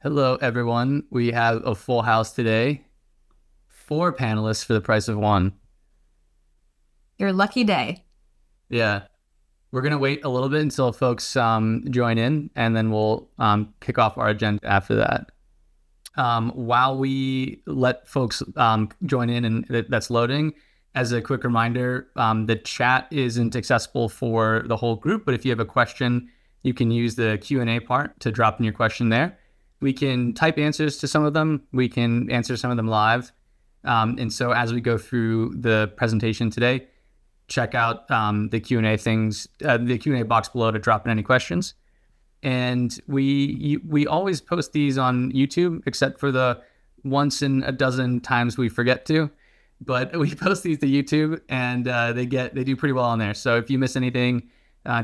Hello, everyone. We have a full house today. 4 panelists for the price of 1. Your lucky day. Yeah. We're going to wait a little bit until folks join in, and then we'll kick off our agenda after that. While we let folks join in and that's loading, as a quick reminder, the chat isn't accessible for the whole group, but if you have a question, you can use the Q&A part to drop in your question there. We can type answers to some of them. We can answer some of them live. And so as we go through the presentation today, check out the Q&A things, the Q&A box below to drop in any questions. And we always post these on YouTube, except for the once in a dozen times we forget to. But we post these to YouTube, and they do pretty well on there. So if you miss anything,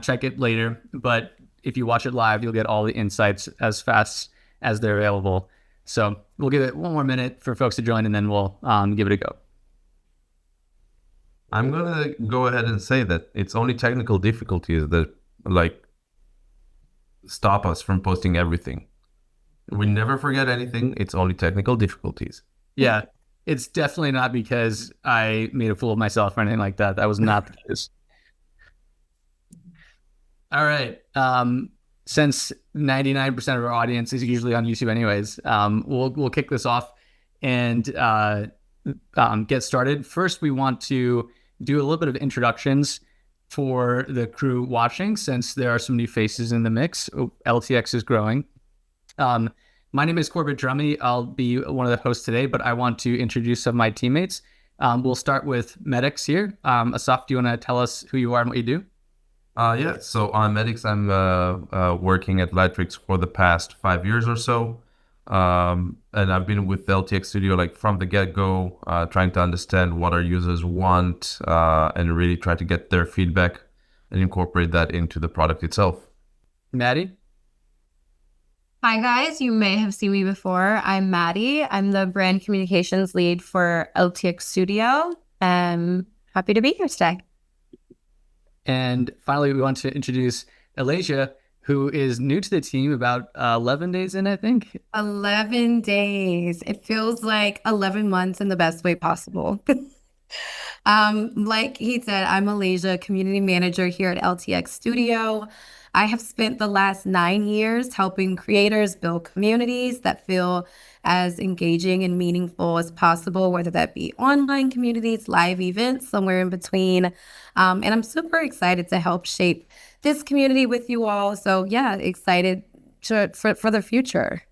check it later. But if you watch it live, you'll get all the insights as fast as they're available. So we'll give it one more minute for folks to join, and then we'll give it a go. I'm gonna go ahead and say that it's only technical difficulties that stop us from posting everything. We never forget anything. It's only technical difficulties. Yeah, it's definitely not because I made a fool of myself or anything like that. That was not the case. All right. Since 99% of our audience is usually on YouTube anyways, we'll kick this off and get started. First, we want to do a little bit of introductions for the crew watching, since there are some new faces in the mix. LTX is growing. My name is Corbett Drummy. I'll be one of the hosts today, but I want to introduce some of my teammates. We'll start with Medics here. Asaf, do you want to tell us who you are and what you do? Yeah, so I'm Medics. I'm working at LTX for the past 5 years or so. And I've been with LTX Studio from the get-go, trying to understand what our users want and really try to get their feedback and incorporate that into the product itself. Maddie? Hi, guys. You may have seen me before. I'm Maddie. I'm the brand communications lead for LTX Studio. Happy to be here today. And finally, we want to introduce Alasia, who is new to the team, about 11 days in, I think. 11 days. It feels like 11 months in the best way possible. Like he said, I'm Alasia, community manager here at LTX Studio. I have spent the last 9 years helping creators build communities that feel as engaging and meaningful as possible, whether that be online communities, live events, somewhere in between. And I'm super excited to help shape this community with you all. So yeah, excited for the future.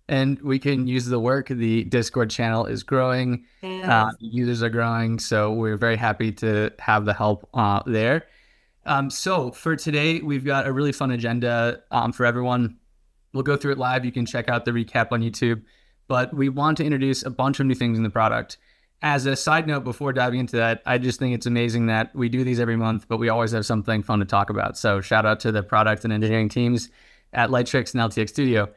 And we can use the work. The Discord channel is growing. Yes. Users are growing. So we're very happy to have the help there. So for today, we've got a really fun agenda for everyone. We'll go through it live. You can check out the recap on YouTube. But we want to introduce a bunch of new things in the product. As a side note, before diving into that, I just think it's amazing that we do these every month, but we always have something fun to talk about. So shout out to the product and engineering teams at LTX and LTX Studio.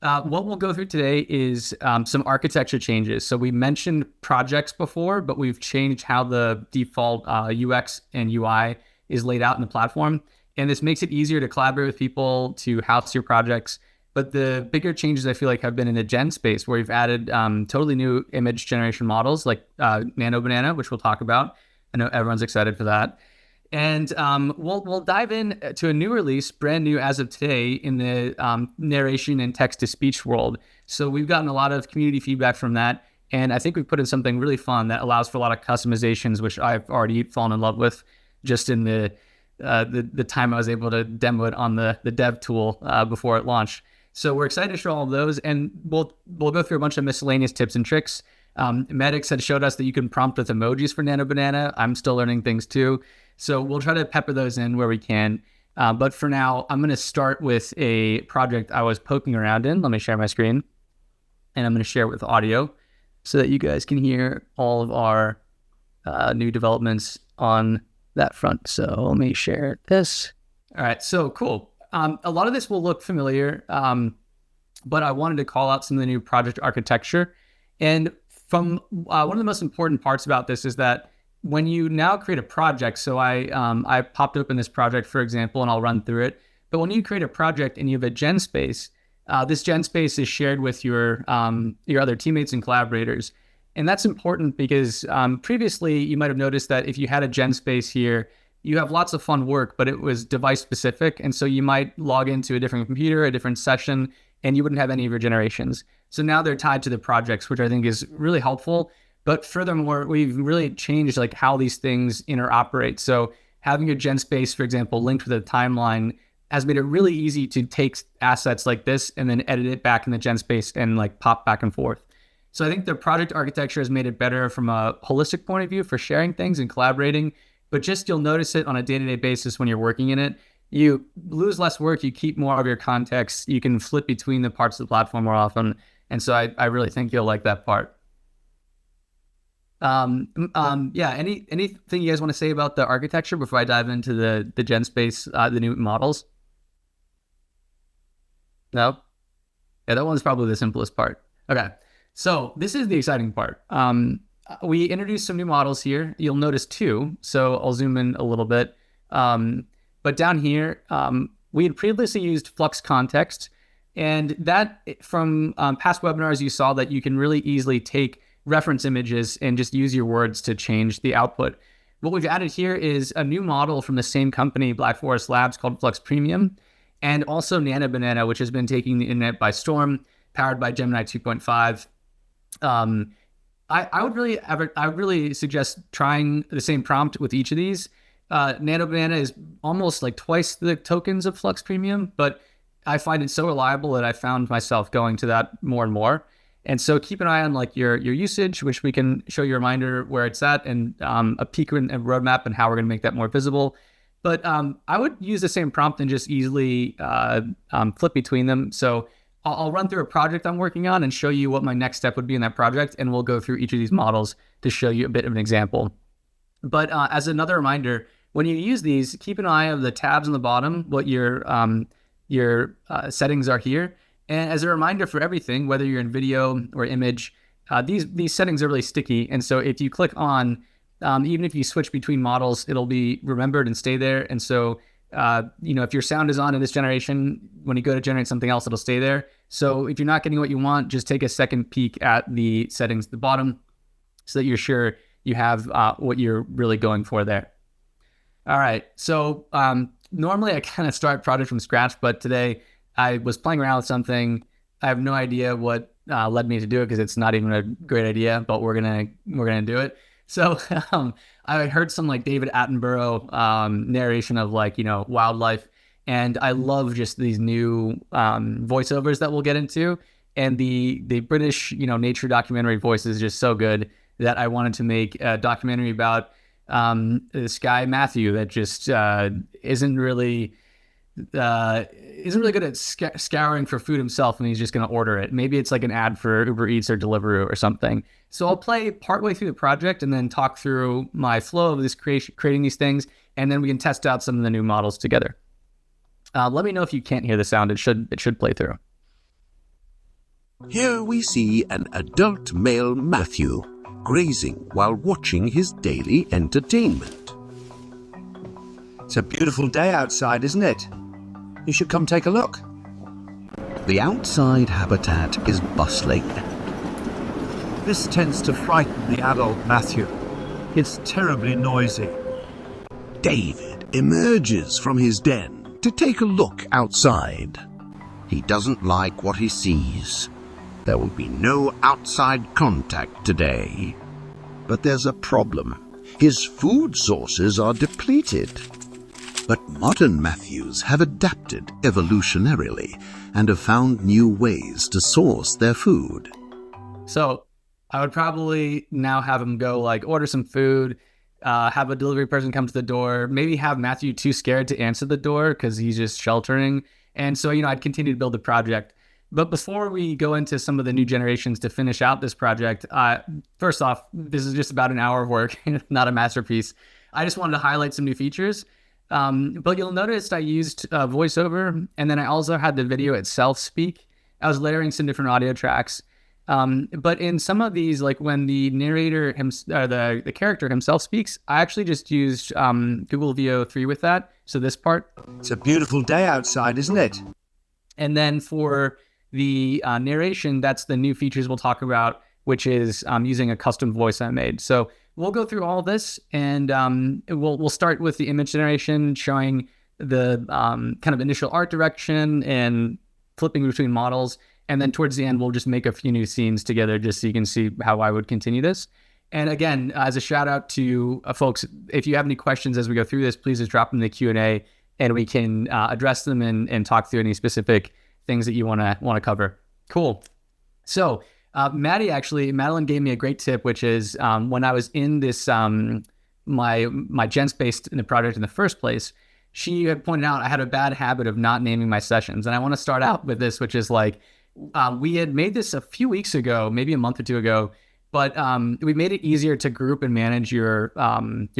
What we'll go through today is some architecture changes. So we mentioned projects before, but we've changed how the default UX and UI is laid out in the platform. And this makes it easier to collaborate with people, to house your projects. But the bigger changes I feel like have been in the gen space, where we've added totally new image generation models like Nano Banana, which we'll talk about. I know everyone's excited for that. And we'll dive in to a new release, brand new as of today, in the narration and text-to-speech world. So we've gotten a lot of community feedback from that. And I think we've put in something really fun that allows for a lot of customizations, which I've already fallen in love with just in the time I was able to demo it on the dev tool before it launched. So we're excited to show all of those, and we'll go through a bunch of miscellaneous tips and tricks. Medics had showed us that you can prompt with emojis for Nano Banana. I'm still learning things too. So we'll try to pepper those in where we can. But for now, I'm going to start with a project I was poking around in. Let me share my screen. And I'm going to share it with audio so that you guys can hear all of our new developments on that front. So let me share this. All right, so cool. A lot of this will look familiar, but I wanted to call out some of the new project architecture. And from one of the most important parts about this is that when you now create a project, so I popped open this project, for example, and I'll run through it. But when you create a project and you have a gen space, this gen space is shared with your other teammates and collaborators. And that's important because previously you might have noticed that if you had a gen space here, you have lots of fun work, but it was device specific. And so you might log into a different computer, a different session, and you wouldn't have any of your generations. So now they're tied to the projects, which I think is really helpful. But furthermore, we've really changed like how these things interoperate. So having a gen space, for example, linked with a timeline has made it really easy to take assets like this and then edit it back in the gen space and like pop back and forth. So I think the project architecture has made it better from a holistic point of view for sharing things and collaborating, but just you'll notice it on a day-to-day basis when you're working in it. You lose less work, you keep more of your context, you can flip between the parts of the platform more often. And so I really think you'll like that part. Yeah, anything you guys want to say about the architecture before I dive into the gen space, the new models? No? Yeah, that one's probably the simplest part. Okay, so this is the exciting part. We introduced some new models here. You'll notice two, so I'll zoom in a little bit. But down here, we had previously used FLUX context, and that from past webinars, you saw that you can really easily take reference images and just use your words to change the output. What we've added here is a new model from the same company, Black Forest Labs, called FLUX Premium, and also Nano Banana, which has been taking the internet by storm, powered by Gemini 2.5. I would really suggest trying the same prompt with each of these. Nano Banana is almost like twice the tokens of FLUX Premium, but I find it so reliable that I found myself going to that more and more. And so keep an eye on like your usage, which we can show you a reminder where it's at, and a peek and a roadmap and how we're going to make that more visible. But I would use the same prompt and just easily flip between them. So I'll run through a project I'm working on and show you what my next step would be in that project, and we'll go through each of these models to show you a bit of an example. But as another reminder, when you use these, keep an eye on the tabs on the bottom, what your settings are here. And as a reminder for everything, whether you're in video or image, these settings are really sticky. And so if you click on, even if you switch between models, it'll be remembered and stay there. And so, if your sound is on in this generation, when you go to generate something else, it'll stay there. So if you're not getting what you want, just take a second peek at the settings at the bottom so that you're sure you have what you're really going for there. All right. So normally I kind of start project from scratch, but today I was playing around with something. I have no idea what led me to do it because it's not even a great idea, but we're gonna do it. So I heard some like David Attenborough narration of like wildlife, and I love just these new voiceovers that we'll get into. And the British nature documentary voice is just so good that I wanted to make a documentary about this guy Matthew that just isn't really good at scouring for food himself, and he's just going to order it. Maybe it's like an ad for Uber Eats or Deliveroo or something. So I'll play partway through the project and then talk through my flow of this creating these things, and then we can test out some of the new models together. Let me know if you can't hear the sound. It should play through. Here we see an adult male Matthew grazing while watching his daily entertainment. It's a beautiful day outside, isn't it? You should come take a look. The outside habitat is bustling. This tends to frighten the adult Matthew. It's terribly noisy. David emerges from his den to take a look outside. He doesn't like what he sees. There will be no outside contact today. But there's a problem. His food sources are depleted. But modern Matthews have adapted evolutionarily and have found new ways to source their food. So I would probably now have him go like order some food, have a delivery person come to the door, maybe have Matthew too scared to answer the door because he's just sheltering. And so, I'd continue to build the project. But before we go into some of the new generations to finish out this project, first off, this is just about an hour of work, not a masterpiece. I just wanted to highlight some new features. But you'll notice I used Voiceover, and then I also had the video itself speak. I was layering some different audio tracks. But in some of these, like when the narrator, the character himself speaks, I actually just used Google VO3 with that. So this part. It's a beautiful day outside, isn't it? And then for The narration, that's the new features we'll talk about, which is using a custom voice I made. So we'll go through all of this, and we'll start with the image generation, showing the kind of initial art direction and flipping between models. And then towards the end, we'll just make a few new scenes together just so you can see how I would continue this. And again, as a shout out to folks, if you have any questions as we go through this, please just drop them in the Q&A and we can address them and talk through any specific things that you want to cover. Cool. So Madeline gave me a great tip, which is when I was in this, my gen space in the project in the first place, she had pointed out I had a bad habit of not naming my sessions. And I want to start out with this, which is like, we had made this a few weeks ago, maybe a month or two ago, but we made it easier to group and manage your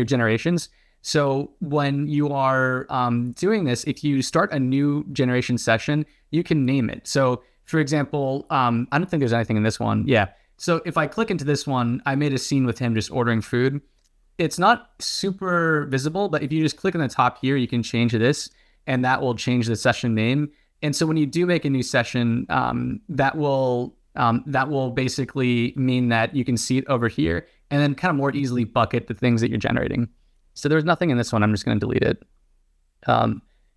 generations. So when you are doing this, if you start a new generation session, you can name it. So for example, I don't think there's anything in this one. Yeah. So if I click into this one, I made a scene with him just ordering food. It's not super visible, but if you just click on the top here, you can change this and that will change the session name. And so when you do make a new session, that will basically mean that you can see it over here and then kind of more easily bucket the things that you're generating. So there's nothing in this one. I'm just going to delete it.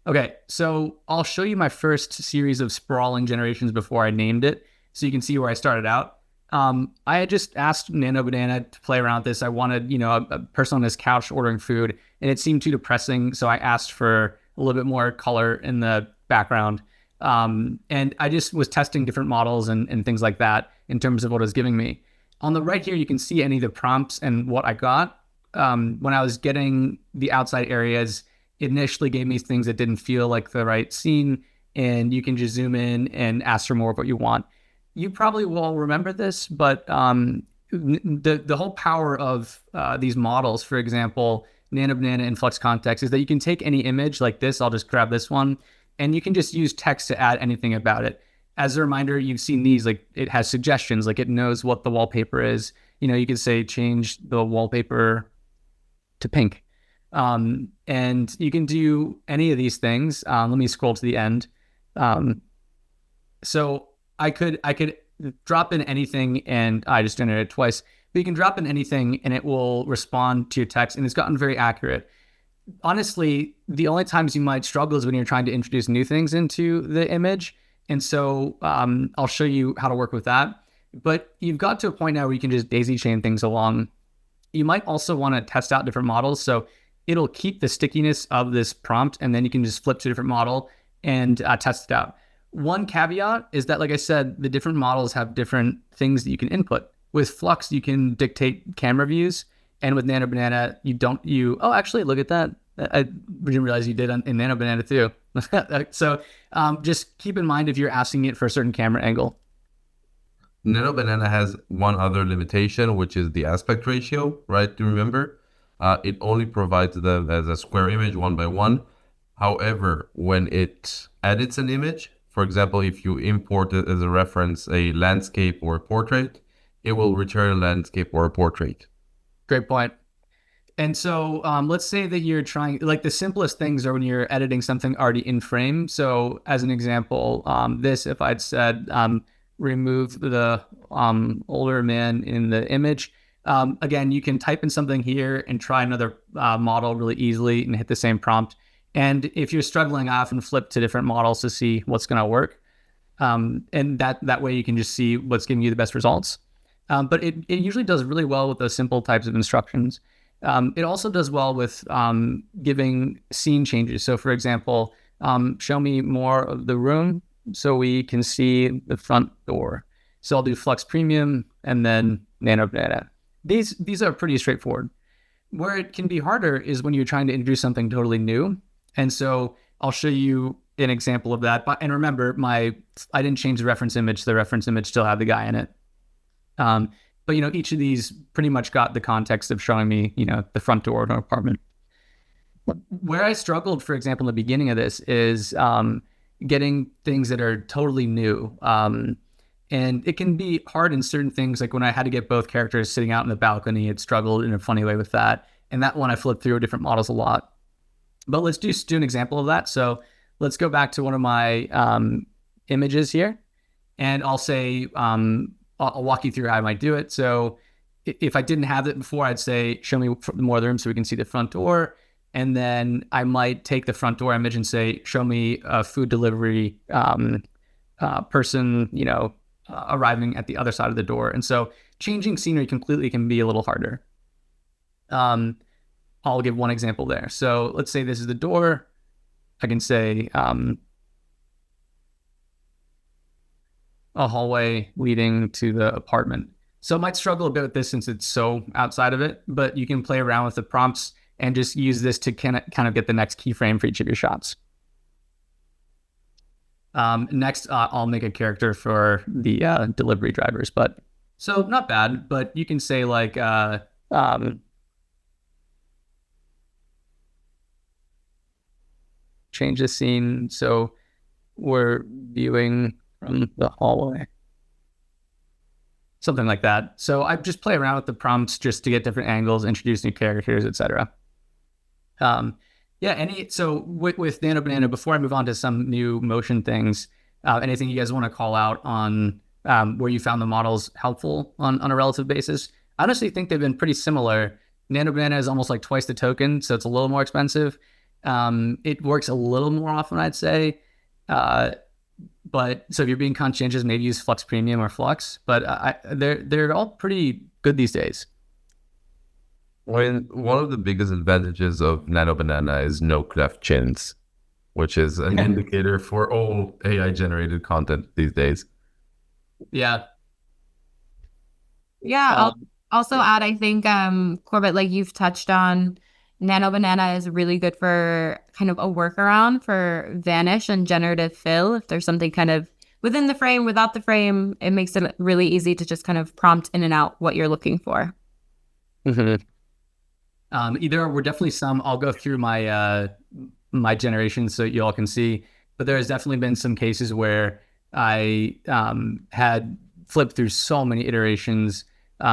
Okay, so I'll show you my first series of sprawling generations before I named it, so you can see where I started out. I had just asked Nano Banana to play around with this. I wanted, a person on his couch ordering food, and it seemed too depressing, so I asked for a little bit more color in the background. And I just was testing different models and things like that in terms of what it was giving me. On the right here, you can see any of the prompts and what I got. When I was getting the outside areas, it initially gave me things that didn't feel like the right scene, and you can just zoom in and ask for more of what you want. You probably will remember this, but the whole power of these models, for example, Nano Banana and FLUX Context, is that you can take any image like this. I'll just grab this one, and you can just use text to add anything about it. As a reminder, you've seen these, like it has suggestions, like it knows what the wallpaper is. You can say change the wallpaper to pink. And you can do any of these things. Let me scroll to the end. So I could drop in anything, and I just generated it twice, but you can drop in anything and it will respond to your text, and it's gotten very accurate. Honestly, the only times you might struggle is when you're trying to introduce new things into the image. And so I'll show you how to work with that. But you've got to a point now where you can just daisy chain things along. You might also want to test out different models. So it'll keep the stickiness of this prompt, and then you can just flip to a different model and test it out. One caveat is that, like I said, the different models have different things that you can input. With FLUX, you can dictate camera views, and with Nano Banana, oh, actually, look at that. I didn't realize you did in Nano Banana too. So just keep in mind if you're asking it for a certain camera angle. Nano Banana has one other limitation, which is the aspect ratio, right? Do you remember? It only provides them as a square image 1 by 1. However, when it edits an image, for example, if you import it as a reference, a landscape or a portrait, it will return a landscape or a portrait. Great point. And so let's say that you're trying, like the simplest things are when you're editing something already in frame. So as an example, if I'd said, remove the older man in the image, again, you can type in something here and try another model really easily and hit the same prompt. And if you're struggling, I often flip to different models to see what's going to work. And that way you can just see what's giving you the best results. But it usually does really well with those simple types of instructions. It also does well with giving scene changes. So for example, show me more of the room so we can see the front door. So I'll do FLUX Premium and then Nano Banana. These are pretty straightforward. Where it can be harder is when you're trying to introduce something totally new. And so I'll show you an example of that. And remember, I didn't change the reference image. The reference image still had the guy in it. But each of these pretty much got the context of showing me, the front door of an apartment. Where I struggled, for example, in the beginning of this is getting things that are totally new. And it can be hard in certain things, like when I had to get both characters sitting out in the balcony, it struggled in a funny way with that. And that one I flipped through different models a lot. But let's just do an example of that. So let's go back to one of my images here. and I'll say, I'll walk you through how I might do it. So if I didn't have it before, I'd say, show me more of the room so we can see the front door. And then I might take the front door image and say, show me a food delivery person, arriving at the other side of the door. And so changing scenery completely can be a little harder. I'll give one example there. So let's say this is the door. I can say a hallway leading to the apartment. So I might struggle a bit with this since it's so outside of it, but you can play around with the prompts and just use this to kind of get the next keyframe for each of your shots. Next, I'll make a character for the delivery drivers, but so not bad, but you can say like, change the scene so we're viewing from the hallway. Something like that. So I just play around with the prompts just to get different angles, introduce new characters, etc. So with Nano Banana, before I move on to some new motion things, anything you guys want to call out on where you found the models helpful on a relative basis? I honestly think they've been pretty similar. Nano Banana is almost like twice the token, so it's a little more expensive. It works a little more often, I'd say. But so if you're being conscientious, maybe use Flux Premium or Flux. But they're all pretty good these days. One of the biggest advantages of Nano Banana is no cleft chins, which is an indicator for all AI generated content these days. Yeah. Yeah, I'll also add, I think, Corbett, like you've touched on, Nano Banana is really good for kind of a workaround for vanish and generative fill. If there's something kind of within the frame, without the frame, it makes it really easy to just kind of prompt in and out what you're looking for. Mm-hmm. We're definitely some, I'll go through my my generation so you all can see, but there's definitely been some cases where I had flipped through so many iterations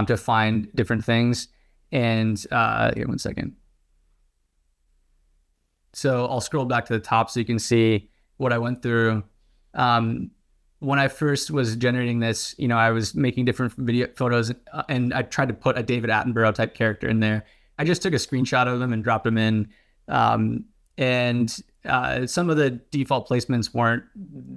to find different things. And here, one second. So I'll scroll back to the top so you can see what I went through. When I first was generating this, I was making different video photos and I tried to put a David Attenborough type character in there. I just took a screenshot of them and dropped them in. And some of the default placements weren't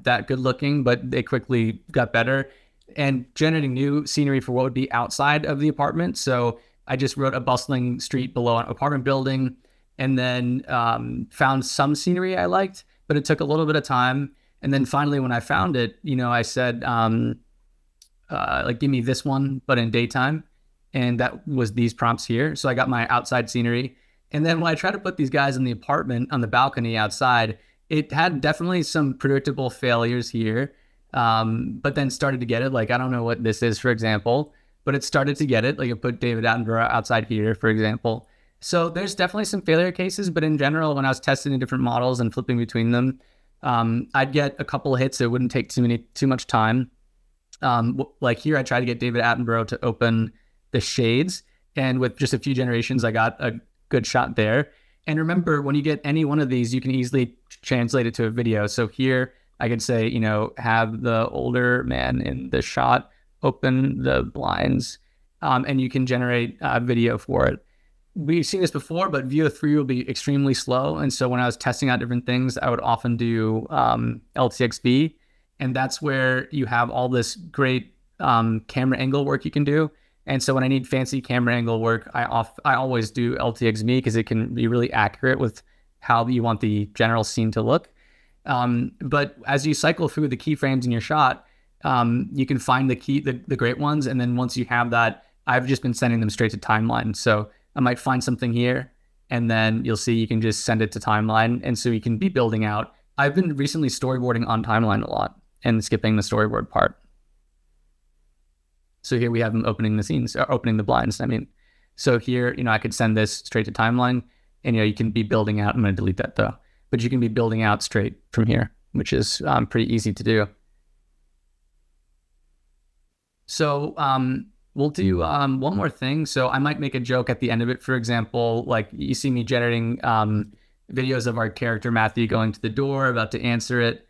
that good looking, but they quickly got better. And generating new scenery for what would be outside of the apartment. So I just wrote a bustling street below an apartment building, and then found some scenery I liked, but it took a little bit of time. And then finally, when I found it, I said, give me this one, but in daytime. And that was these prompts here. So I got my outside scenery. And then when I tried to put these guys in the apartment on the balcony outside, it had definitely some predictable failures here, but then started to get it. Like, I don't know what this is, for example, but it started to get it. Like, I put David Attenborough outside here, for example. So there's definitely some failure cases, but in general, when I was testing the different models and flipping between them, I'd get a couple of hits. It wouldn't take too much time. Like here, I tried to get David Attenborough to open the shades, and with just a few generations, I got a good shot there. And remember, when you get any one of these, you can easily translate it to a video. So here, I could say, have the older man in the shot open the blinds, and you can generate a video for it. We've seen this before, but Veo 3 will be extremely slow. And so when I was testing out different things, I would often do LTXB. And that's where you have all this great camera angle work you can do. And so when I need fancy camera angle work, I always do LTXB because it can be really accurate with how you want the general scene to look. But as you cycle through the keyframes in your shot, you can find the great ones. And then once you have that, I've just been sending them straight to timeline. So I might find something here, and then you'll see you can just send it to timeline. And so you can be building out. I've been recently storyboarding on timeline a lot and skipping the storyboard part. So here we have them opening the scenes, or opening the blinds. So here, I could send this straight to timeline, and you can be building out. I'm going to delete that though, but you can be building out straight from here, which is pretty easy to do. So we'll do one more thing. So I might make a joke at the end of it. For example, like you see me generating videos of our character Matthew going to the door, about to answer it.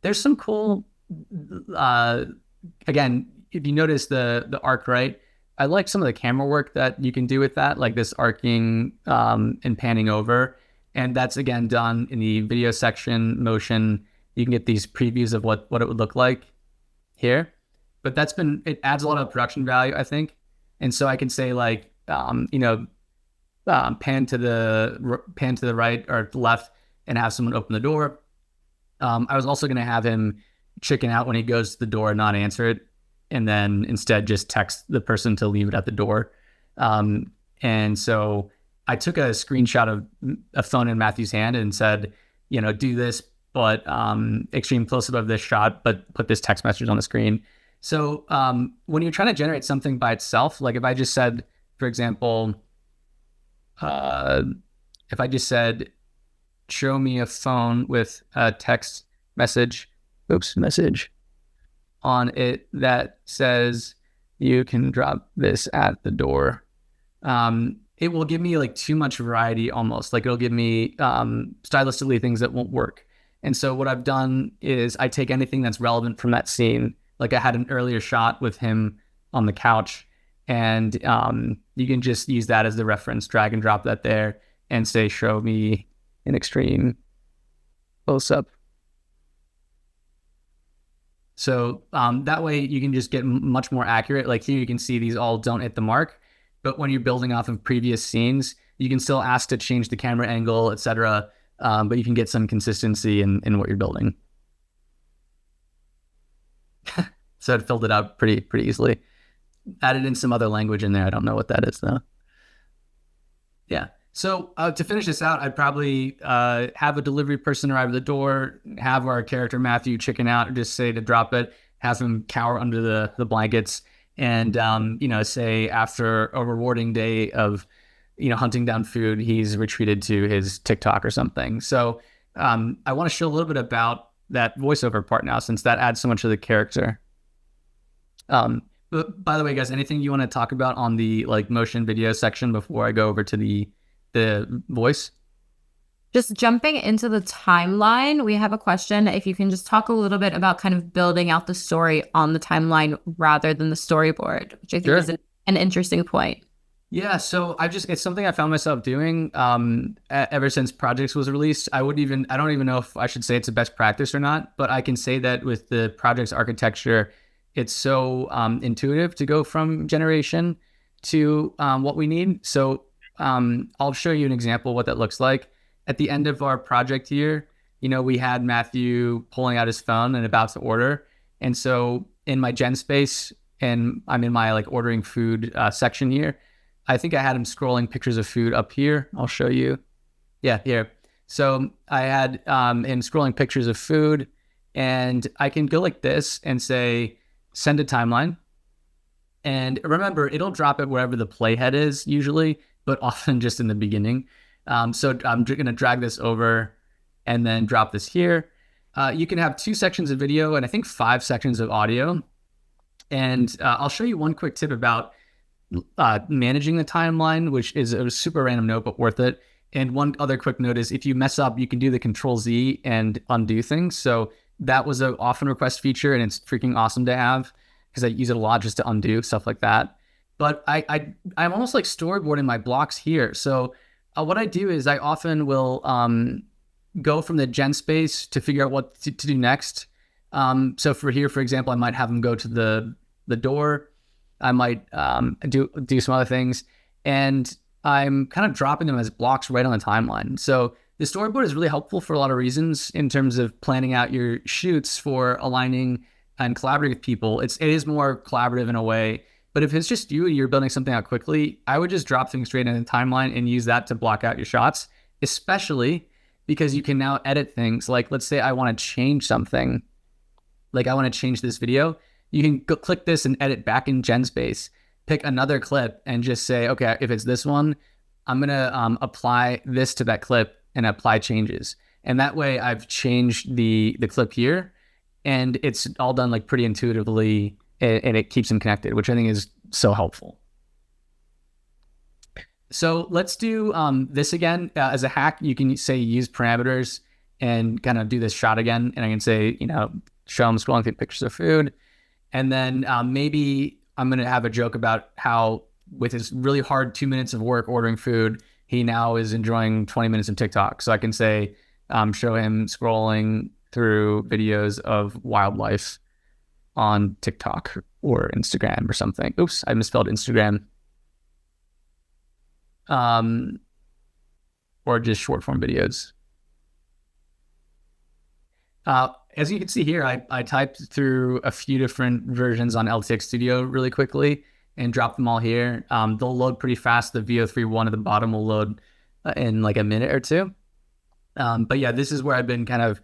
There's some cool again, if you notice the arc, right? I like some of the camera work that you can do with that, like this arcing and panning over. And that's again done in the video section, motion. You can get these previews of what it would look like here. But it adds a lot of production value, I think. And so I can say like, pan to the right or the left and have someone open the door. I was also going to have him chicken out when he goes to the door and not answer it, and then instead just text the person to leave it at the door. And so I took a screenshot of a phone in Matthew's hand and said, do this, but extreme close-up of this shot, but put this text message on the screen. So when you're trying to generate something by itself, like if I just said, for example, show me a phone with a text message on it that says you can drop this at the door. It will give me like too much variety almost. Like it'll give me stylistically things that won't work. And so what I've done is I take anything that's relevant from that scene. Like I had an earlier shot with him on the couch, and you can just use that as the reference, drag and drop that there and say, show me an extreme close-up. So that way you can just get much more accurate. Like here you can see these all don't hit the mark, but when you're building off of previous scenes, you can still ask to change the camera angle, etc. But you can get some consistency in what you're building. So it filled it out pretty easily. Added in some other language in there. I don't know what that is though. Yeah. So to finish this out, I'd probably have a delivery person arrive at the door, have our character Matthew chicken out, or just say to drop it, have him cower under the blankets, and say after a rewarding day of hunting down food, he's retreated to his TikTok or something. So I want to show a little bit about that voiceover part now, since that adds so much to the character. But by the way, guys, anything you want to talk about on the like motion video section before I go over to the voice? Just jumping into the timeline, we have a question. If you can just talk a little bit about kind of building out the story on the timeline rather than the storyboard, which I think is an interesting point. Yeah, so it's something I found myself doing ever since Projects was released. I don't even know if I should say it's a best practice or not, but I can say that with the Projects architecture, it's so intuitive to go from generation to what we need. So I'll show you an example of what that looks like. At the end of our project here, we had Matthew pulling out his phone and about to order. And so in my gen space, and I'm in my like ordering food section here, I think I had him scrolling pictures of food up here. I'll show you. Yeah, here. So I had him scrolling pictures of food, and I can go like this and say, send a timeline. And remember, it'll drop it wherever the playhead is usually, but often just in the beginning. So I'm going to drag this over and then drop this here. You can have 2 sections of video and I think 5 sections of audio. And I'll show you one quick tip about managing the timeline, which is a super random note, but worth it. And one other quick note is if you mess up, you can do the Control-Z and undo things. So that was an often request feature, and it's freaking awesome to have because I use it a lot just to undo stuff like that. But I'm almost like storyboarding my blocks here. So what I do is I often will go from the gen space to figure out what to do next. So for here, for example, I might have them go to the door. I might do some other things, and I'm kind of dropping them as blocks right on the timeline. So the storyboard is really helpful for a lot of reasons in terms of planning out your shoots for aligning and collaborating with people. It is more collaborative in a way, but if it's just you and you're building something out quickly, I would just drop things straight in the timeline and use that to block out your shots, especially because you can now edit things. Like let's say I want to change something, like I want to change this video. You can go click this and edit back in gen space, pick another clip and just say, okay, if it's this one, I'm going to apply this to that clip and apply changes. And that way I've changed the clip here, and it's all done like pretty intuitively, and it keeps them connected, which I think is so helpful. So let's do this again. As a hack, you can say use parameters and kind of do this shot again. And I can say, show him scrolling through pictures of food. And then maybe I'm going to have a joke about how with his really hard 2 minutes of work ordering food, he now is enjoying 20 minutes of TikTok. So I can say, show him scrolling through videos of wildlife on TikTok or Instagram or something. Oops, I misspelled Instagram. Or just short form videos. As you can see here, I typed through a few different versions on LTX Studio really quickly and dropped them all here. They'll load pretty fast. The VO3 one at the bottom will load in like a minute or two. But yeah, this is where I've been kind of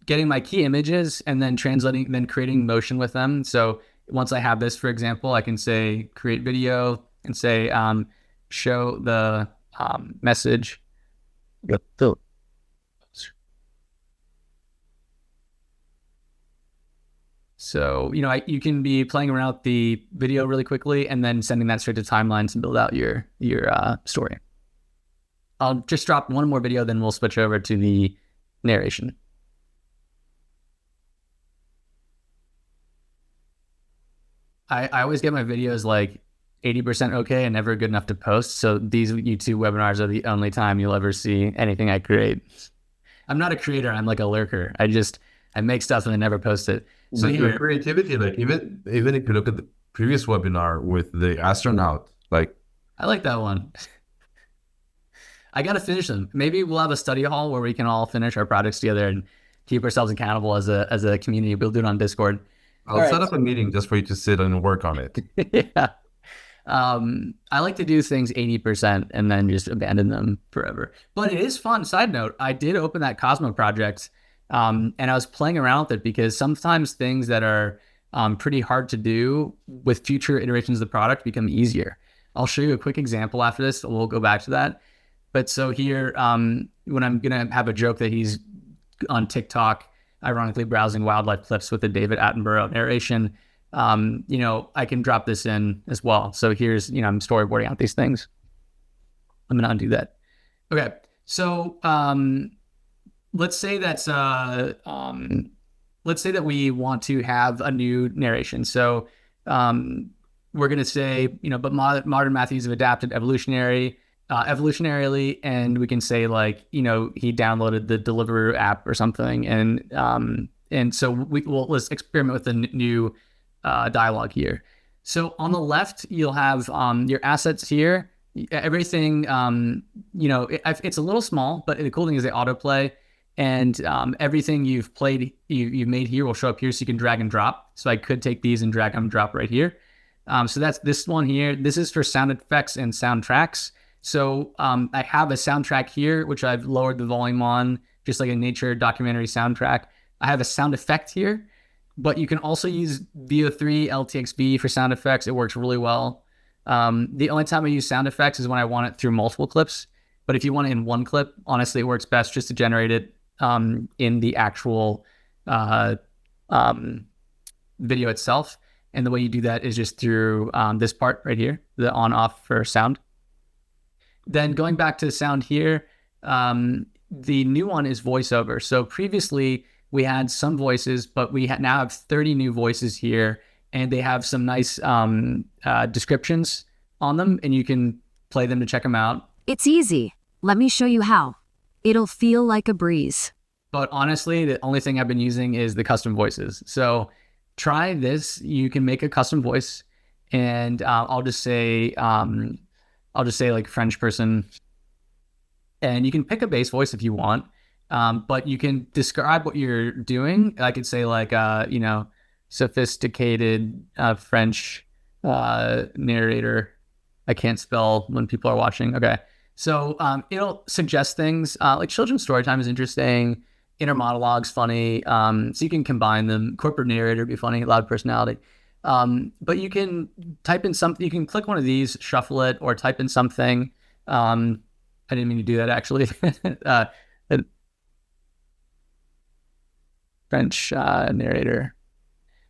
getting my key images and then translating, then creating motion with them. So once I have this, for example, I can say create video and say show the message. So, you know, you can be playing around with the video really quickly and then sending that straight to timelines and build out your story. I'll just drop one more video, then we'll switch over to the narration. I always get my videos like 80% okay and never good enough to post. So these YouTube webinars are the only time you'll ever see anything I create. I'm not a creator. I'm like a lurker. I make stuff and I never post it. So your creativity, like even if you look at the previous webinar with the astronaut, like I like that one. I got to finish them. Maybe we'll have a study hall where we can all finish our projects together and keep ourselves accountable as a community. We'll do it on Discord. I'll set up a meeting just for you to sit and work on it. Yeah. I like to do things 80% and then just abandon them forever. But it is fun. Side note, I did open that Cosmo project and I was playing around with it because sometimes things that are pretty hard to do with future iterations of the product become easier. I'll show you a quick example after this. We'll go back to that. But so here, when I'm going to have a joke that he's on TikTok, ironically browsing wildlife clips with the David Attenborough narration, you know, I can drop this in as well. So here's, you know, I'm storyboarding out these things. I'm going to undo that. Okay. So let's say that's, let's say that we want to have a new narration. So we're going to say, you know, but modern Matthews have adapted evolutionarily, and we can say like, you know, he downloaded the Deliveroo app or something, and so let's experiment with the new dialogue here. So on the left, you'll have your assets here. Everything, you know, it's a little small, but the cool thing is they autoplay, and everything you've made here will show up here, so you can drag and drop. So I could take these and drag and drop right here. So that's this one here. This is for sound effects and soundtracks. So I have a soundtrack here, which I've lowered the volume on, just like a nature documentary soundtrack. I have a sound effect here, but you can also use VO3 LTXB for sound effects. It works really well. The only time I use sound effects is when I want it through multiple clips. But if you want it in one clip, honestly, it works best just to generate it in the actual video itself. And the way you do that is just through this part right here, the on-off for sound. Then going back to the sound here, the new one is voiceover. So previously we had some voices, but we now have 30 new voices here, and they have some nice descriptions on them, and you can play them to check them out. It's easy. Let me show you how. It'll feel like a breeze. But honestly, the only thing I've been using is the custom voices. So try this. You can make a custom voice, and I'll just say like French person, and you can pick a base voice if you want, but you can describe what you're doing. I could say like, you know, sophisticated French narrator. I can't spell when people are watching. Okay. So it'll suggest things like children's story time is interesting. Inner monologue's funny. So you can combine them. Corporate narrator be funny. Loud personality. But you can type in something, you can click one of these, shuffle it, or type in something. I didn't mean to do that actually. French narrator.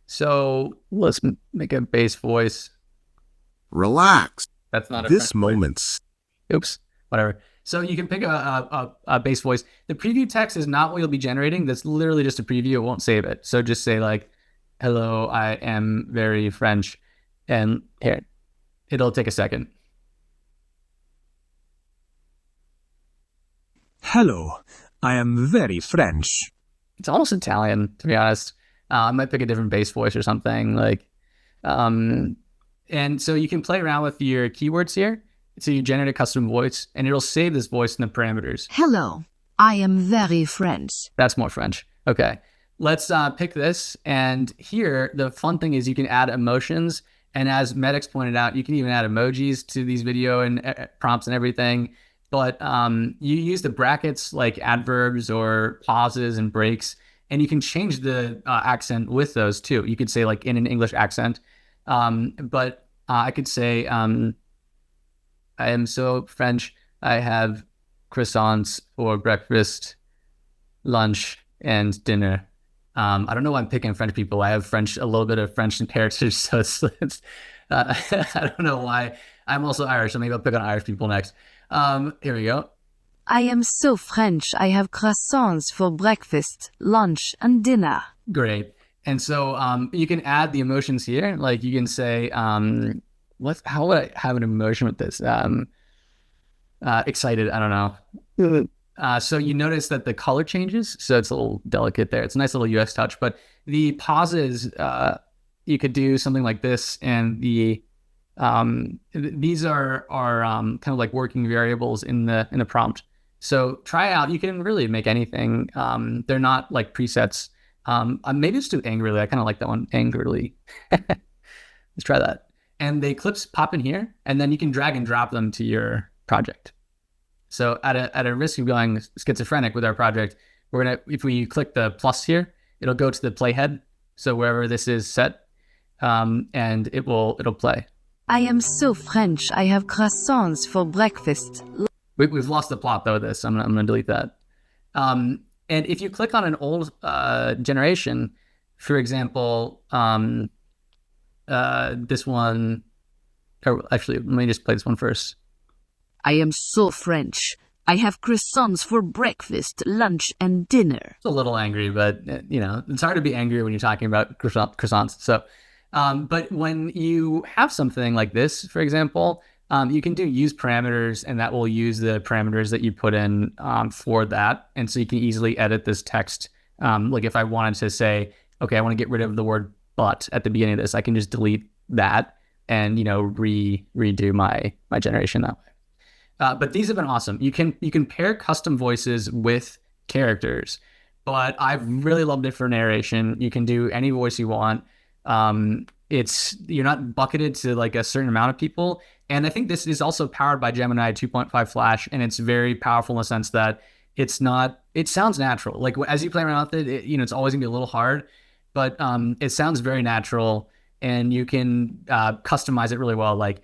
So let's make a bass voice. Relax. That's not a This French voice. moment's Oops, whatever. So you can pick a base voice. The preview text is not what you'll be generating. That's literally just a preview. It won't save it. So just say like, hello, I am very French. And here, it'll take a second. Hello, I am very French. It's almost Italian, to be honest. I might pick a different bass voice or something like, and so you can play around with your keywords here. So you generate a custom voice and it'll save this voice in the parameters. Hello, I am very French. That's more French. Okay, let's pick this. And here, the fun thing is you can add emotions. And as Medix pointed out, you can even add emojis to these video and prompts and everything. But you use the brackets like adverbs or pauses and breaks, and you can change the accent with those too. You could say like in an English accent, but I could say, I am so French, I have croissants for breakfast, lunch, and dinner. I don't know why I'm picking French people. I have a little bit of French heritage, so it's I don't know why. I'm also Irish, so maybe I'll pick on Irish people next. Here we go. I am so French, I have croissants for breakfast, lunch, and dinner. Great. And so you can add the emotions here. Like you can say, how would I have an emotion with this? Excited, I don't know. So you notice that the color changes. So it's a little delicate there. It's a nice little UX touch, but the pauses, you could do something like this. And these are kind of like working variables in the prompt. So try out, you can really make anything. They're not like presets. Maybe let's do angrily. I kind of like that one, angrily. Let's try that. And the clips pop in here, and then you can drag and drop them to your project. So at a risk of going schizophrenic with our project, if we click the plus here, it'll go to the playhead. So wherever this is set, and it'll play. I am so French, I have croissants for breakfast. We've lost the plot though. This I'm gonna delete that. And if you click on an old generation, for example, this one, or actually, let me just play this one first. I am so French. I have croissants for breakfast, lunch, and dinner. It's a little angry, but it's hard to be angry when you're talking about croissants. So, but when you have something like this, for example, you can do use parameters, and that will use the parameters that you put in for that. And so you can easily edit this text. Like if I wanted to say, okay, I want to get rid of the word but at the beginning of this, I can just delete that and redo my generation that way. But these have been awesome. You can pair custom voices with characters, but I've really loved it for narration. You can do any voice you want. You're not bucketed to like a certain amount of people. And I think this is also powered by Gemini 2.5 Flash, and it's very powerful in the sense that it sounds natural. Like as you play around with it, it's always gonna be a little hard, but it sounds very natural, and you can customize it really well. Like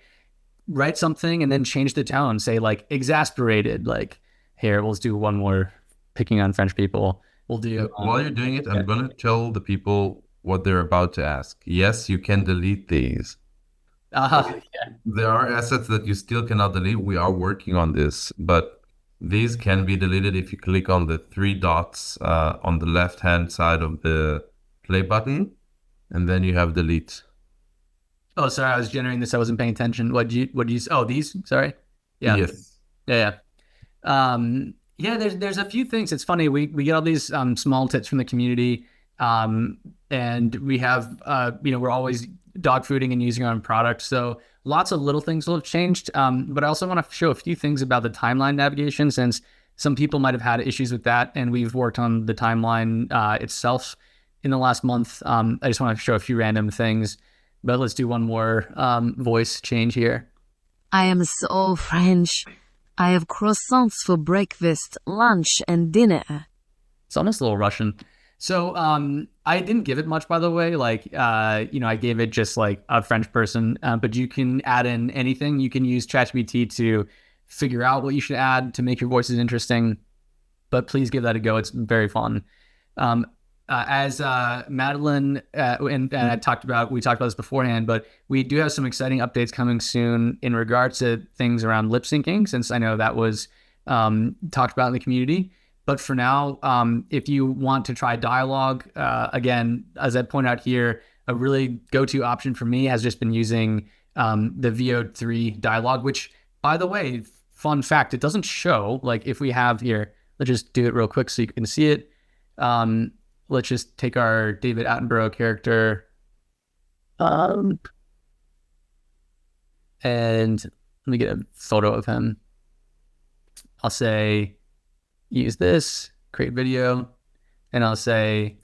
write something and then change the tone. Say like exasperated. Like here, we'll just do one more picking on French people. We'll do. While you're doing it, I'm gonna tell the people what they're about to ask. Yes, you can delete these. Yeah. There are assets that you still cannot delete. We are working on this, but these can be deleted if you click on the three dots on the left-hand side of the play button, and then you have delete. Oh, sorry, I was generating this. I wasn't paying attention. What you? Oh, these. Sorry. Yeah. Yes. Yeah. Yeah. There's a few things. It's funny. We get all these small tips from the community, and we have we're always dog fooding and using our own product. So lots of little things will have changed. But I also want to show a few things about the timeline navigation, since some people might have had issues with that, and we've worked on the timeline itself in the last month. I just want to show a few random things. But let's do one more voice change here. I am so French. I have croissants for breakfast, lunch, and dinner. It's almost a little Russian. So I didn't give it much, by the way. Like, I gave it just like a French person. But you can add in anything. You can use ChatGPT to figure out what you should add to make your voices interesting. But please give that a go. It's very fun. As Madeline and we talked about this beforehand, but we do have some exciting updates coming soon in regards to things around lip syncing, since I know that was talked about in the community. But for now, if you want to try dialogue, again, as I point out here, a really go-to option for me has just been using the VO3 dialogue, which, by the way, fun fact, it doesn't show. Like if we have here, let's just do it real quick so you can see it. Let's just take our David Attenborough character. And let me get a photo of him. I'll say, use this, create video, and I'll say,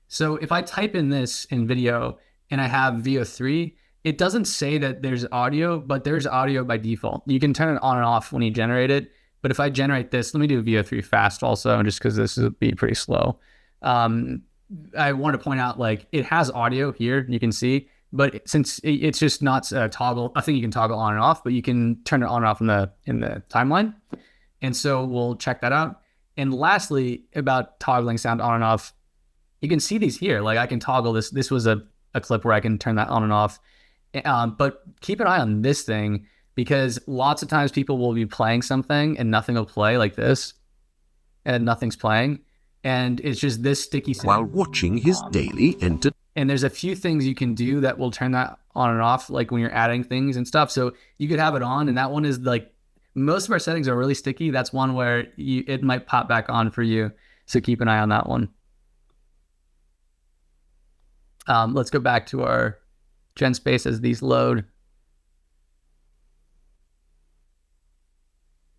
so if I type in this in video and I have VO3, it doesn't say that there's audio, but there's audio by default. You can turn it on and off when you generate it. But if I generate this, let me do VO3 fast also, just because this would be pretty slow. I want to point out, like, it has audio here, you can see, but since it's just not a toggle, I think you can toggle on and off, but you can turn it on and off in the timeline. And so we'll check that out. And lastly, about toggling sound on and off, you can see these here. Like I can toggle this. This was a clip where I can turn that on and off. But keep an eye on this thing, because lots of times people will be playing something and nothing will play, like this, and nothing's playing. And it's just this sticky sound. While watching his daily entertainment. And there's a few things you can do that will turn that on and off, like when you're adding things and stuff. So you could have it on, and that one is like, most of our settings are really sticky. That's one where it might pop back on for you. So keep an eye on that one. Let's go back to our gen space as these load.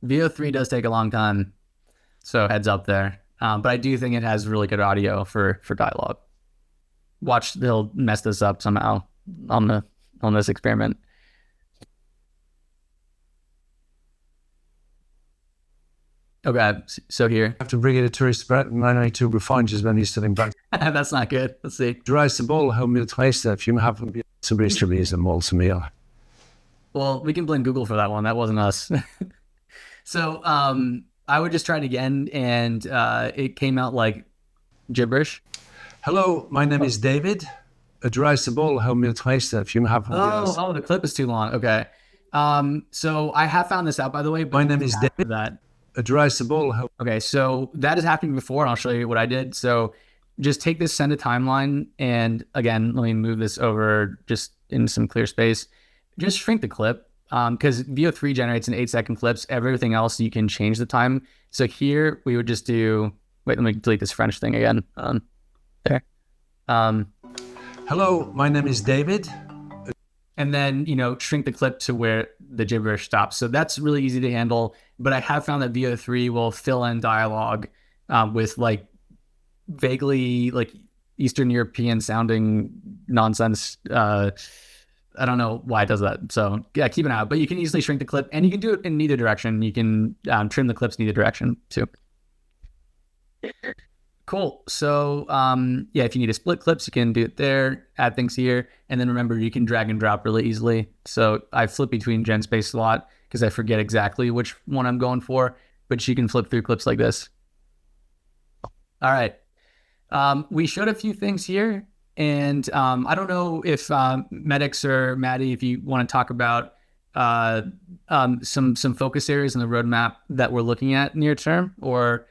VO3 does take a long time, so heads up there. But I do think it has really good audio for dialogue. Watch, they'll mess this up somehow on this experiment. Okay, so here. Have to bring in a tourist spread 992 refined when he's sitting back. That's not good. Let's see. Dreiße Ball, how mil Treister, if you have some mysteries and more some meal. Well, we can blame Google for that one. That wasn't us. So I would just try it again, and it came out like gibberish. Hello, my name is David. Dreiße Ball, how mil Treister, if you have Oh, the clip is too long. Okay. So I have found this out, by the way. But my name is David. That. Dreiße Ball, how... Okay, so that has happened before, and I'll show you what I did. So just take this send a timeline, and again, let me move this over just in some clear space. Just shrink the clip, because VO3 generates in 8-second clips. Everything else, you can change the time. So here, we would just do... Wait, let me delete this French thing again. There. Hello, my name is David. And then, shrink the clip to where the gibberish stops. So that's really easy to handle. But I have found that VO3 will fill in dialogue with like vaguely like Eastern European sounding nonsense. I don't know why it does that. So yeah, keep an eye out. But you can easily shrink the clip, and you can do it in either direction. You can trim the clips in either direction too. Cool. So yeah, if you need to split clips, you can do it there, add things here. And then remember, you can drag and drop really easily. So I flip between gen space a lot because I forget exactly which one I'm going for, but you can flip through clips like this. All right. We showed a few things here, and I don't know if Medics or Maddie, if you want to talk about some focus areas in the roadmap that we're looking at near term, or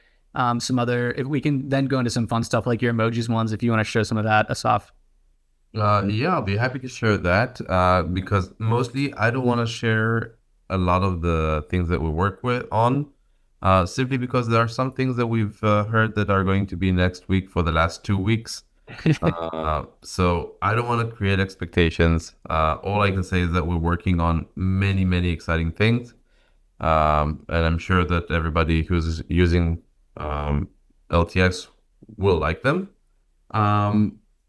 some other, if we can then go into some fun stuff like your emojis ones, if you want to show some of that, Asaf. Yeah, I'll be happy to share that because mostly I don't want to share a lot of the things that we work with on, simply because there are some things that we've heard that are going to be next week for the last 2 weeks. So I don't want to create expectations. All I can say is that we're working on many, many exciting things. And I'm sure that everybody who's using LTX will like them.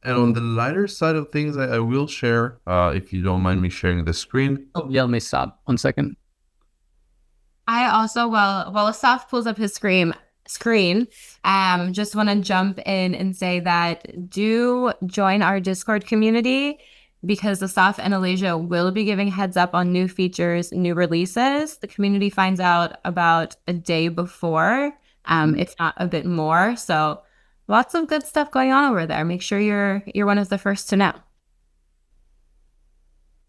And on the lighter side of things, I will share, if you don't mind me sharing the screen. Oh, yeah, let me stop 1 second. I also, while Asaf pulls up his screen, just want to jump in and say that do join our Discord community, because Asaf and Alasia will be giving heads up on new features, new releases. The community finds out about a day before, if not a bit more. So lots of good stuff going on over there. Make sure you're one of the first to know.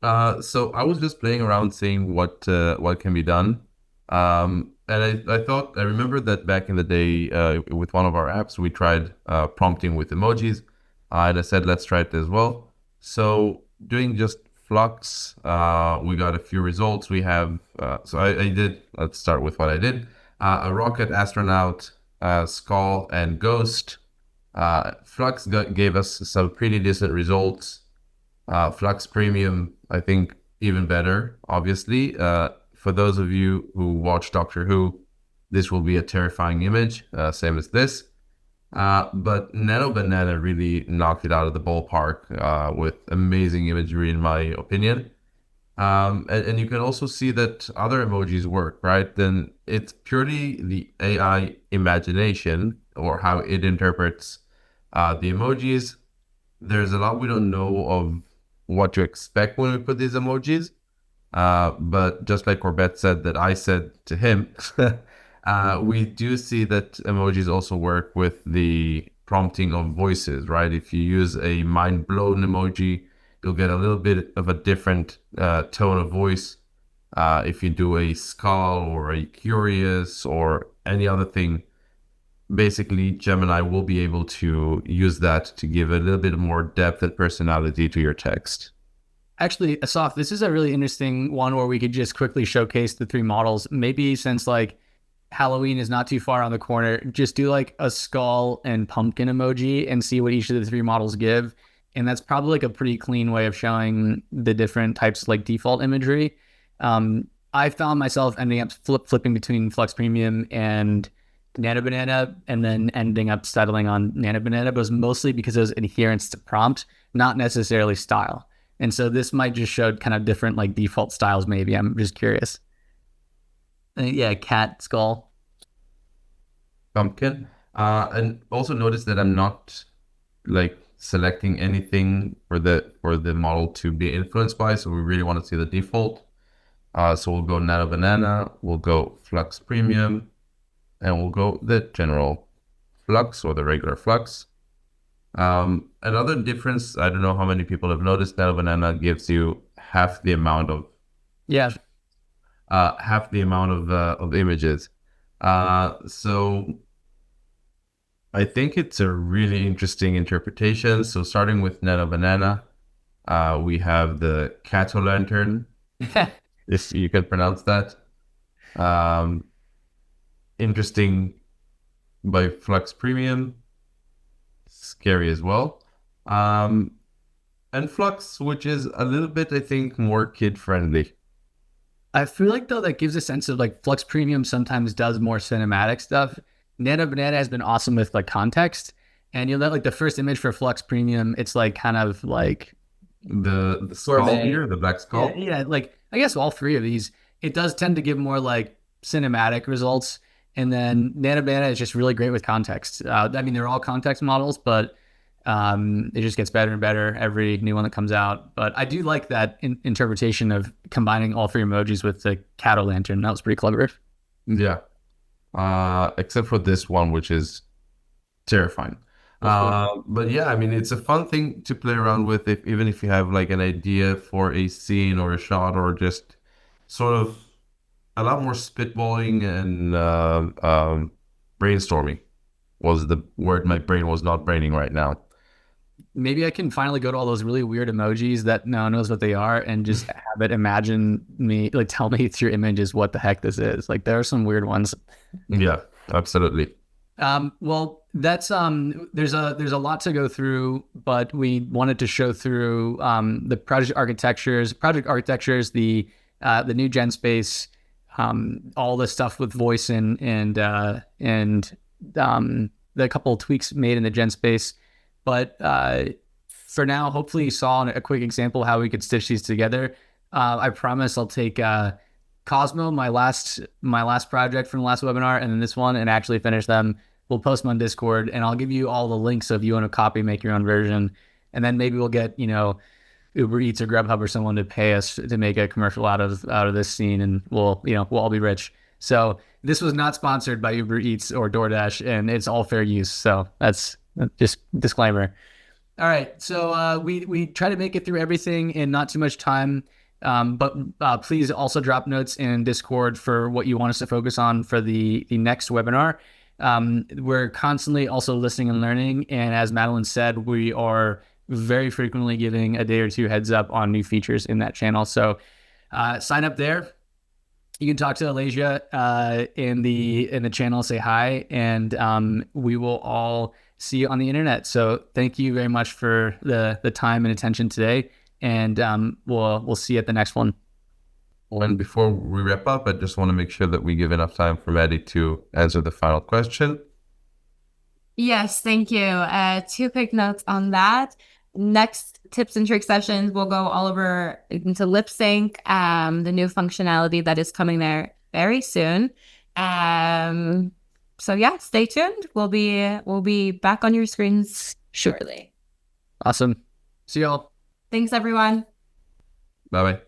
So I was just playing around, seeing what can be done. And I thought, I remember that back in the day, with one of our apps, we tried prompting with emojis, and I said, let's try it as well. So doing just Flux, we got a few results. We have, I did, let's start with what I did. A rocket, astronaut, skull, and ghost. Flux gave us some pretty decent results. Flux Premium, I think, even better, obviously. For those of you who watch Doctor Who, this will be a terrifying image, same as this. But Nano Banana really knocked it out of the ballpark with amazing imagery, in my opinion. And you can also see that other emojis work, right? Then it's purely the AI imagination, or how it interprets the emojis. There's a lot we don't know of what to expect when we put these emojis. But just like Corbett said that I said to him, we do see that emojis also work with the prompting of voices, right? If you use a mind blown emoji, you'll get a little bit of a different tone of voice. If you do a skull or a curious or any other thing, basically Gemini will be able to use that to give a little bit more depth and personality to your text. Actually, Asaf, this is a really interesting one where we could just quickly showcase the three models. Maybe since like Halloween is not too far on the corner, just do like a skull and pumpkin emoji and see what each of the three models give. And that's probably like a pretty clean way of showing the different types of like default imagery. I found myself ending up flipping between Flux Premium and Nano Banana, and then ending up settling on Nano Banana, but it was mostly because it was adherence to prompt, not necessarily style. And so this might just show kind of different like default styles, maybe. I'm just curious. Yeah, cat, skull. Pumpkin. And also notice that I'm not like selecting anything for the model to be influenced by. So we really want to see the default. So we'll go Nano Banana, we'll go Flux Premium, and we'll go the general Flux or the regular Flux. Another difference, I don't know how many people have noticed, Nano Banana gives you half the amount of images. So I think it's a really interesting interpretation. So starting with Nano Banana, we have the Cato Lantern, if you can pronounce that. Interesting by Flux Premium. Scary as well. And Flux, which is a little bit, I think, more kid-friendly. I feel like, though, that gives a sense of like Flux Premium sometimes does more cinematic stuff. Nano Banana has been awesome with like context. And you'll know like the first image for Flux Premium, it's like kind of like the skull here, the black skull. Yeah, like I guess all three of these, it does tend to give more like cinematic results. And then Nano Banana is just really great with context. I mean, they're all context models, but it just gets better and better every new one that comes out. But I do like that interpretation of combining all three emojis with the Cato Lantern. That was pretty clever. Yeah. Except for this one, which is terrifying. But yeah, I mean, it's a fun thing to play around with, even if you have like an idea for a scene or a shot, or just sort of a lot more spitballing and brainstorming was the word my brain was not braining right now. Maybe I can finally go to all those really weird emojis that no one knows what they are and just have it imagine me, like tell me through images what the heck this is. Like there are some weird ones. Yeah, absolutely. Well, that's there's a lot to go through, but we wanted to show through the project architectures, the new gen space, all the stuff with voice and the couple of tweaks made in the gen space. But for now, hopefully you saw a quick example how we could stitch these together. I promise I'll take Cosmo, my last project from the last webinar, and then this one, and actually finish them. We'll post them on Discord, and I'll give you all the links so if you want to copy, make your own version. And then maybe we'll get, Uber Eats or Grubhub or someone to pay us to make a commercial out of this scene, and we'll all be rich. So this was not sponsored by Uber Eats or DoorDash, and it's all fair use. So that's just disclaimer. All right. So we try to make it through everything in not too much time. But please also drop notes in Discord for what you want us to focus on for the next webinar. We're constantly also listening and learning. And as Madeline said, we are very frequently giving a day or two heads up on new features in that channel. So sign up there. You can talk to Alasia in the channel, say hi, and we will all see you on the internet. So thank you very much for the time and attention today, and we'll see you at the next one. And before we wrap up, I just want to make sure that we give enough time for Maddie to answer the final question. Yes, thank you. 2 quick notes on that. Next tips and tricks sessions, we'll go all over into lip sync, the new functionality that is coming there very soon. So yeah, stay tuned. We'll be back on your screens shortly. Awesome. See y'all. Thanks, everyone. Bye-bye.